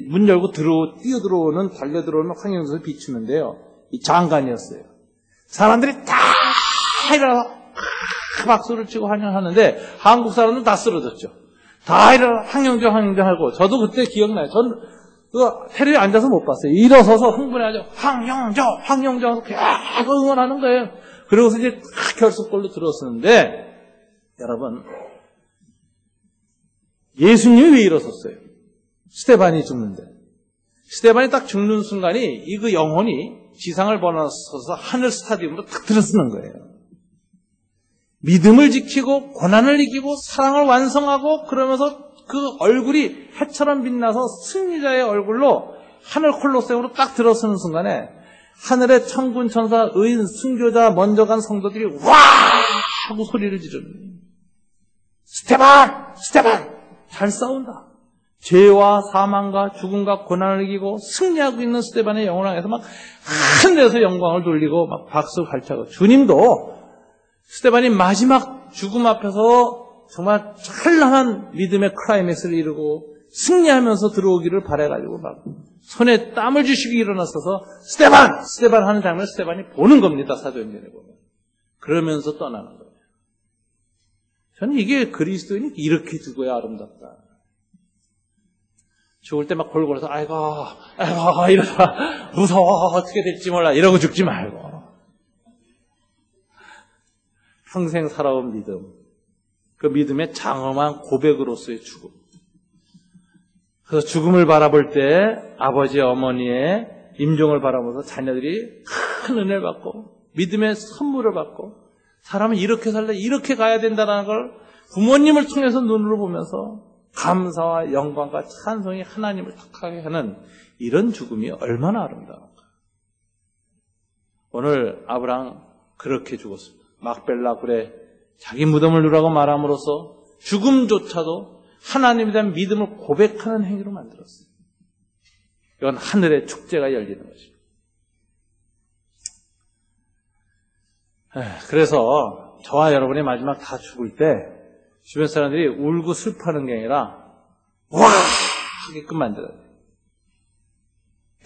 문 열고 뛰어들어오는 달려 들어오는 황영조를 비추는데요. 이 장관이었어요. 사람들이 다 일어나서 박수를 치고 환영하는데 한국 사람들은 다 쓰러졌죠. 다 일어나 황영조 하고 저도 그때 기억나요. 전 텔레비에 앉아서 못 봤어요. 일어서서 흥분해가지고 황영조 하고 계속 응원하는 거예요. 그러고서 이제 결승골로 들어섰는데 여러분 예수님이 왜 일어섰어요? 스데반이 죽는데 스데반이 딱 죽는 순간이 그 영혼이 지상을 벗어나서 하늘 스타디움으로 딱 들어서는 거예요. 믿음을 지키고 고난을 이기고 사랑을 완성하고 그러면서 그 얼굴이 해처럼 빛나서 승리자의 얼굴로 하늘 콜로세움으로 딱 들어서는 순간에 하늘의 천군 천사, 의인, 순교자, 먼저 간 성도들이 와! 하고 소리를 지르는 스테반! 스테반! 잘 싸운다. 죄와 사망과 죽음과 고난을 이기고 승리하고 있는 스테반의 영혼을 향해서 막 하늘에서 영광을 돌리고 막 박수 발차고 주님도 스테반이 마지막 죽음 앞에서 정말 찬란한 믿음의 클라이맥스를 이루고 승리하면서 들어오기를 바라가지고 막 손에 땀을 주시고 일어났어서 스테반! 스테반 하는 장면을 스테반이 보는 겁니다. 사도행전에 보면. 그러면서 떠나는 거예요. 저는 이게 그리스도인이 이렇게 죽어야 아름답다. 죽을 때 막 골골해서 아이고 이러다가 무서워 어떻게 될지 몰라 이러고 죽지 말고 평생 살아온 믿음, 그 믿음의 장엄한 고백으로서의 죽음. 그래서 죽음을 바라볼 때 아버지 어머니의 임종을 바라보면서 자녀들이 큰 은혜를 받고 믿음의 선물을 받고 사람은 이렇게 살래 이렇게 가야 된다는 걸 부모님을 통해서 눈으로 보면서 감사와 영광과 찬송이 하나님을 탁하게 하는 이런 죽음이 얼마나 아름다운가. 오늘 아브라함 그렇게 죽었습니다. 막벨라 굴에 자기 무덤을 누라고 말함으로써 죽음조차도 하나님에 대한 믿음을 고백하는 행위로 만들었어요. 이건 하늘의 축제가 열리는 것입니다. 그래서 저와 여러분이 마지막 다 죽을 때 주변 사람들이 울고 슬퍼하는 게 아니라 와! 하게끔 만들어야 돼요.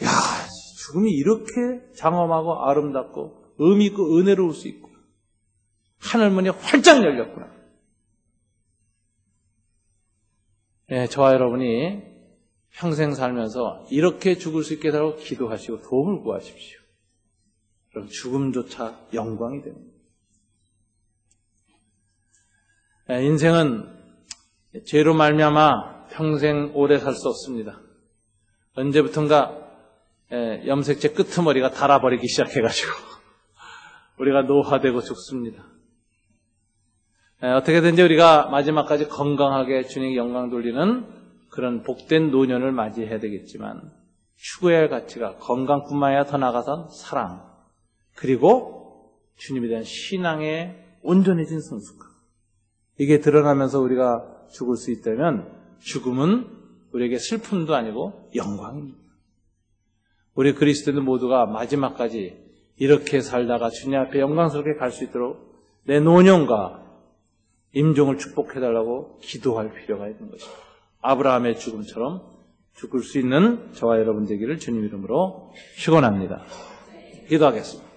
야, 죽음이 이렇게 장엄하고 아름답고 의미 있고 은혜로울 수 있고 하늘문이 활짝 열렸구나. 네, 저와 여러분이 평생 살면서 이렇게 죽을 수 있게 해달라고 기도하시고 도움을 구하십시오. 그럼 죽음조차 영광이 됩니다. 네, 인생은 죄로 말미암아 평생 오래 살 수 없습니다. 언제부턴가 염색체 끄트머리가 닳아버리기 시작해가지고 우리가 노화되고 죽습니다. 어떻게든지 우리가 마지막까지 건강하게 주님께 영광 돌리는 그런 복된 노년을 맞이해야 되겠지만 추구해야 할 가치가 건강뿐만 아니라 더 나아가선 사랑 그리고 주님에 대한 신앙의 온전해진 성숙함 이게 드러나면서 우리가 죽을 수 있다면 죽음은 우리에게 슬픔도 아니고 영광입니다. 우리 그리스도인들 모두가 마지막까지 이렇게 살다가 주님 앞에 영광스럽게 갈 수 있도록 내 노년과 임종을 축복해달라고 기도할 필요가 있는 것입니다. 아브라함의 죽음처럼 죽을 수 있는 저와 여러분 되기를 주님 이름으로 축원합니다. 기도하겠습니다.